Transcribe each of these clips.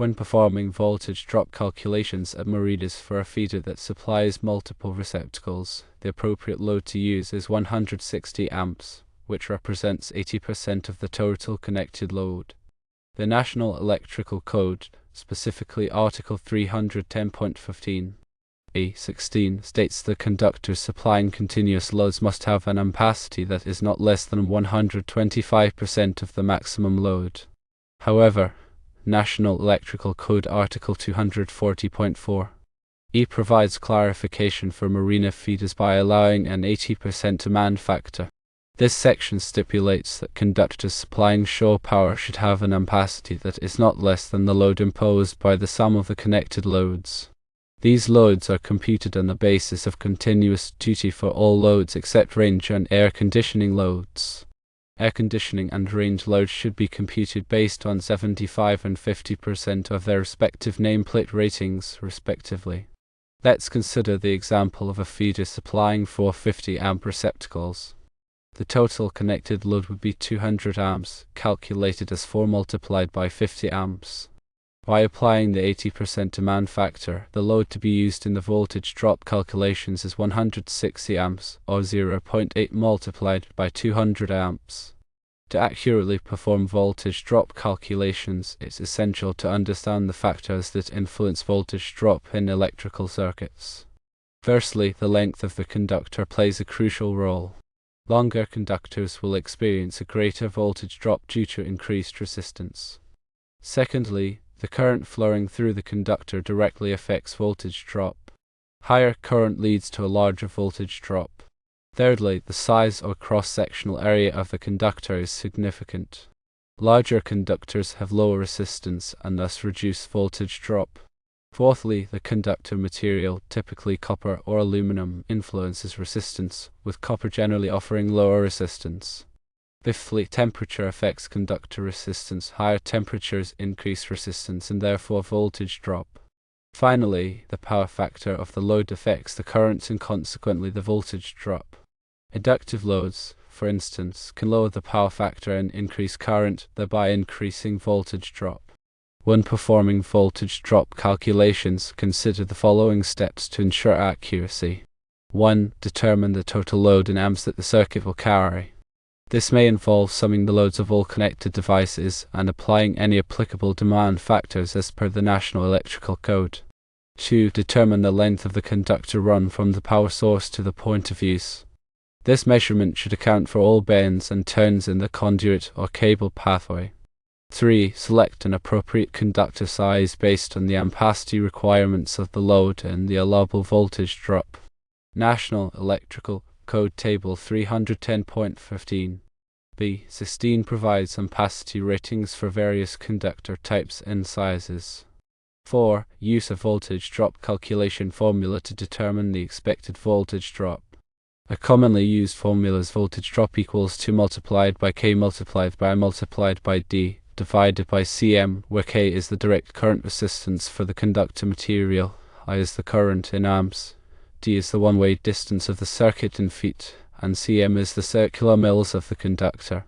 When performing voltage drop calculations at Marinas for a feeder that supplies multiple receptacles, the appropriate load to use is 160 amps, which represents 80% of the total connected load. The National Electrical Code, specifically Article 310.15 (A)16, states the conductors supplying continuous loads must have an ampacity that is not less than 125% of the maximum load. However, National Electrical Code Article 240.4 (E) provides clarification for Marina feeders by allowing an 80% demand factor. This section stipulates that conductors supplying shore power should have an ampacity that is not less than the load imposed by the sum of the connected loads. These loads are computed on the basis of continuous duty for all loads except range and air conditioning loads. Air conditioning and range loads should be computed based on 75% and 50% of their respective nameplate ratings, respectively. Let's consider the example of a feeder supplying 450 amp receptacles. The total connected load would be 200 amps, calculated as 4 multiplied by 50 amps. By applying the 80% demand factor, the load to be used in the voltage drop calculations is 160 amps, or 0.8 multiplied by 200 amps. To accurately perform voltage drop calculations, it's essential to understand the factors that influence voltage drop in electrical circuits. Firstly, the length of the conductor plays a crucial role. Longer conductors will experience a greater voltage drop due to increased resistance. Secondly, the current flowing through the conductor directly affects voltage drop. Higher current leads to a larger voltage drop. Thirdly, the size or cross-sectional area of the conductor is significant. Larger conductors have lower resistance and thus reduce voltage drop. Fourthly, the conductor material, typically copper or aluminum, influences resistance, with copper generally offering lower resistance. Fifthly, temperature affects conductor resistance. Higher temperatures increase resistance and therefore voltage drop. Finally, the power factor of the load affects the current and consequently the voltage drop. Inductive loads, for instance, can lower the power factor and increase current, thereby increasing voltage drop. When performing voltage drop calculations, consider the following steps to ensure accuracy. 1. Determine the total load in amps that the circuit will carry. This may involve summing the loads of all connected devices and applying any applicable demand factors as per the National Electrical Code. 2. Determine the length of the conductor run from the power source to the point of use. This measurement should account for all bends and turns in the conduit or cable pathway. 3. Select an appropriate conductor size based on the ampacity requirements of the load and the allowable voltage drop. National Electrical Code Table 310.15 (B)16 provides ampacity ratings for various conductor types and sizes. 4. Use a voltage drop calculation formula to determine the expected voltage drop. A commonly used formula is voltage drop equals 2 multiplied by K multiplied by D divided by Cm, where K is the direct current resistance for the conductor material, I is the current in amps, D is the one-way distance of the circuit in feet, and Cm is the circular mils of the conductor.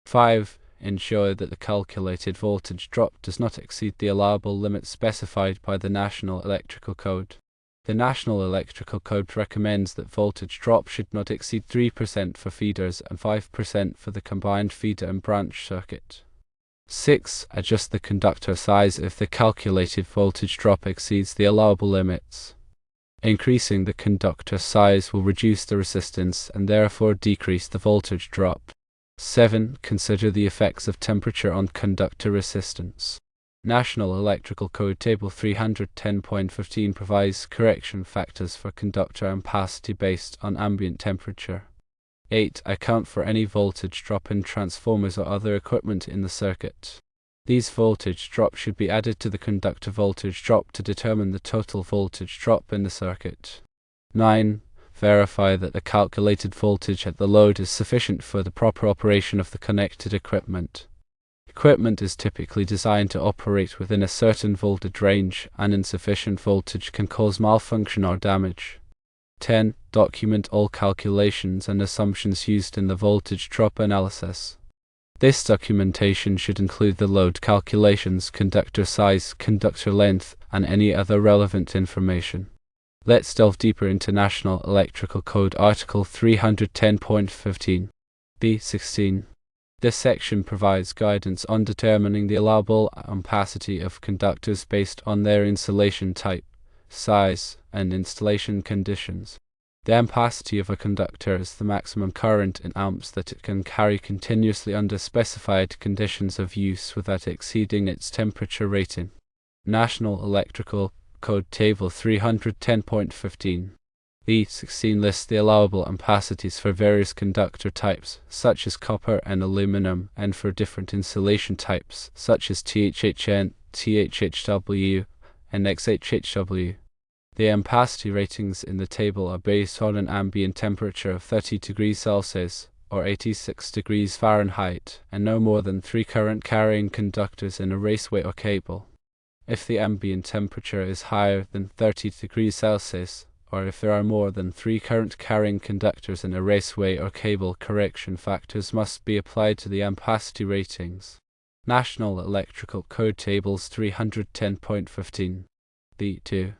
5. Ensure that the calculated voltage drop does not exceed the allowable limit specified by the National Electrical Code. The National Electrical Code recommends that voltage drop should not exceed 3% for feeders and 5% for the combined feeder and branch circuit. 6. Adjust the conductor size if the calculated voltage drop exceeds the allowable limits. Increasing the conductor size will reduce the resistance and therefore decrease the voltage drop. 7. Consider the effects of temperature on conductor resistance. National Electrical Code Table 310.15 provides correction factors for conductor ampacity based on ambient temperature. 8. Account for any voltage drop in transformers or other equipment in the circuit. These voltage drops should be added to the conductor voltage drop to determine the total voltage drop in the circuit. 9. Verify that the calculated voltage at the load is sufficient for the proper operation of the connected equipment. Equipment is typically designed to operate within a certain voltage range, and insufficient voltage can cause malfunction or damage. 10. Document all calculations and assumptions used in the voltage drop analysis. This documentation should include the load calculations, conductor size, conductor length, and any other relevant information. Let's delve deeper into National Electrical Code Article 310.15 B16. This section provides guidance on determining the allowable ampacity of conductors based on their insulation type, size, and installation conditions. The ampacity of a conductor is the maximum current in amps that it can carry continuously under specified conditions of use without exceeding its temperature rating. National Electrical Code Table 310.15 B16 lists the allowable ampacities for various conductor types, such as copper and aluminum, and for different insulation types, such as THHN, THHW, and XHHW. The ampacity ratings in the table are based on an ambient temperature of 30 degrees Celsius or 86 degrees Fahrenheit and no more than 3 current-carrying conductors in a raceway or cable. If the ambient temperature is higher than 30 degrees Celsius, or if there are more than 3 current-carrying conductors in a raceway or cable, correction factors must be applied to the ampacity ratings. National Electrical Code Tables 310.15 B2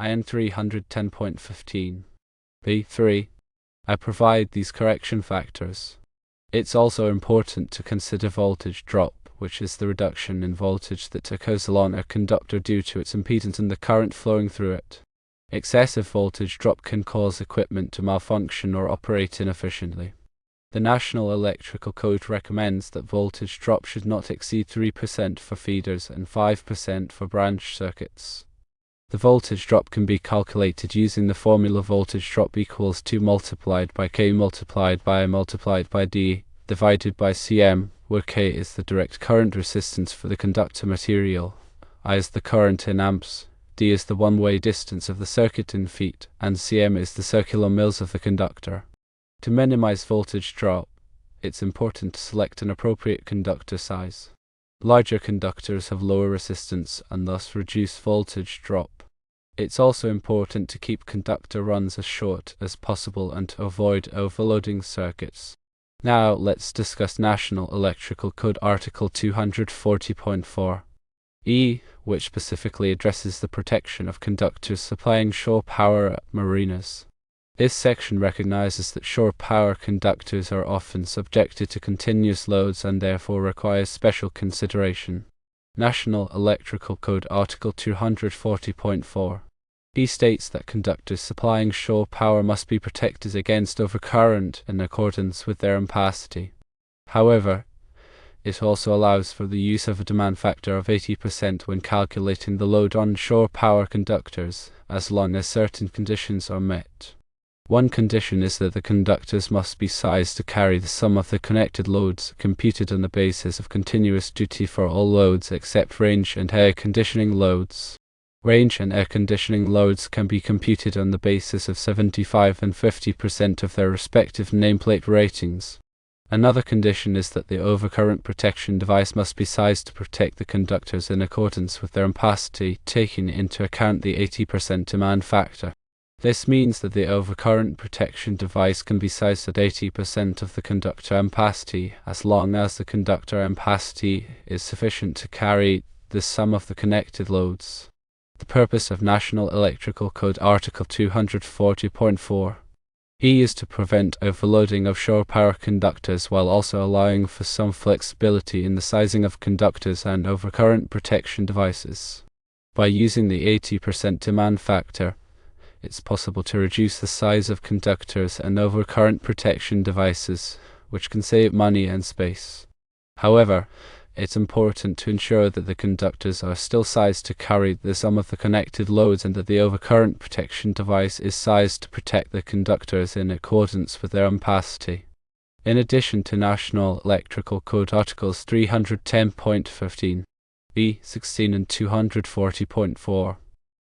IN 310.15 B3. I provide these correction factors. It's also important to consider voltage drop, which is the reduction in voltage that occurs along a conductor due to its impedance and the current flowing through it. Excessive voltage drop can cause equipment to malfunction or operate inefficiently. The National Electrical Code recommends that voltage drop should not exceed 3% for feeders and 5% for branch circuits. The voltage drop can be calculated using the formula voltage drop equals 2 multiplied by K multiplied by I multiplied by D divided by Cm, where K is the direct current resistance for the conductor material, I is the current in amps, D is the one-way distance of the circuit in feet, and Cm is the circular mils of the conductor. To minimize voltage drop, it's important to select an appropriate conductor size. Larger conductors have lower resistance and thus reduce voltage drop. It's also important to keep conductor runs as short as possible and to avoid overloading circuits. Now let's discuss National Electrical Code Article 240.4 E, which specifically addresses the protection of conductors supplying shore power at marinas. This section recognizes that shore power conductors are often subjected to continuous loads and therefore require special consideration. National Electrical Code Article 240.4 E states that conductors supplying shore power must be protected against overcurrent in accordance with their ampacity. However, it also allows for the use of a demand factor of 80% when calculating the load on shore power conductors, as long as certain conditions are met. One condition is that the conductors must be sized to carry the sum of the connected loads, computed on the basis of continuous duty for all loads except range and air conditioning loads. Range and air conditioning loads can be computed on the basis of 75 and 50% of their respective nameplate ratings. Another condition is that the overcurrent protection device must be sized to protect the conductors in accordance with their ampacity, taking into account the 80% demand factor. This means that the overcurrent protection device can be sized at 80% of the conductor ampacity, as long as the conductor ampacity is sufficient to carry the sum of the connected loads. The purpose of National Electrical Code Article 240.4 E is to prevent overloading of shore power conductors while also allowing for some flexibility in the sizing of conductors and overcurrent protection devices. By using the 80% demand factor, it's possible to reduce the size of conductors and overcurrent protection devices, which can save money and space. However, it's important to ensure that the conductors are still sized to carry the sum of the connected loads and that the overcurrent protection device is sized to protect the conductors in accordance with their ampacity. In addition to National Electrical Code Articles 310.15, B16 and 240.4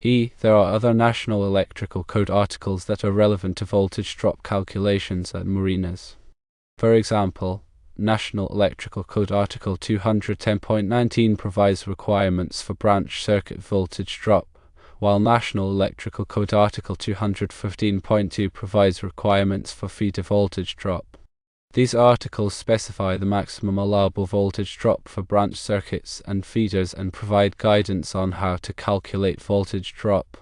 E, there are other National Electrical Code articles that are relevant to voltage drop calculations at marinas. For example, National Electrical Code Article 210.19 provides requirements for branch circuit voltage drop, while National Electrical Code Article 215.2 provides requirements for feeder voltage drop. These articles specify the maximum allowable voltage drop for branch circuits and feeders and provide guidance on how to calculate voltage drop.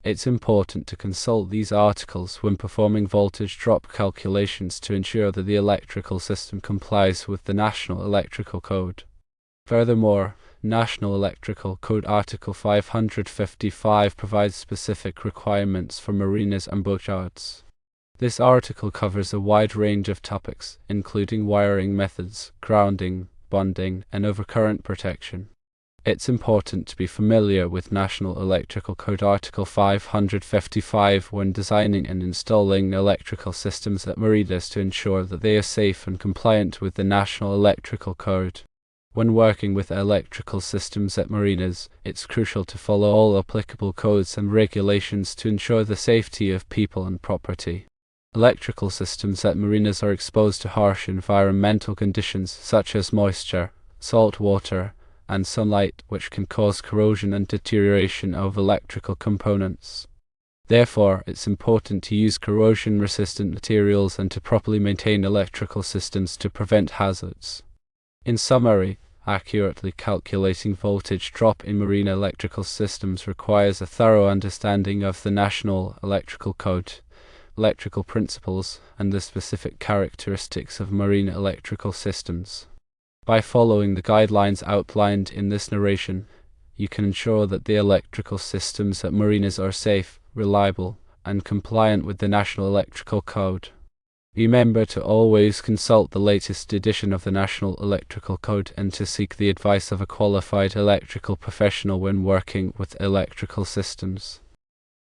It's important to consult these articles when performing voltage drop calculations to ensure that the electrical system complies with the National Electrical Code. Furthermore, National Electrical Code Article 555 provides specific requirements for marinas and boatyards. This article covers a wide range of topics, including wiring methods, grounding, bonding, and overcurrent protection. It's important to be familiar with National Electrical Code Article 555 when designing and installing electrical systems at marinas to ensure that they are safe and compliant with the National Electrical Code. When working with electrical systems at marinas, it's crucial to follow all applicable codes and regulations to ensure the safety of people and property. Electrical systems at marinas are exposed to harsh environmental conditions such as moisture, salt water, and sunlight, which can cause corrosion and deterioration of electrical components. Therefore, it's important to use corrosion-resistant materials and to properly maintain electrical systems to prevent hazards. In summary, accurately calculating voltage drop in marine electrical systems requires a thorough understanding of the National Electrical Code, electrical principles, and the specific characteristics of marine electrical systems. By following the guidelines outlined in this narration, you can ensure that the electrical systems at marinas are safe, reliable, and compliant with the National Electrical Code. Remember to always consult the latest edition of the National Electrical Code and to seek the advice of a qualified electrical professional when working with electrical systems.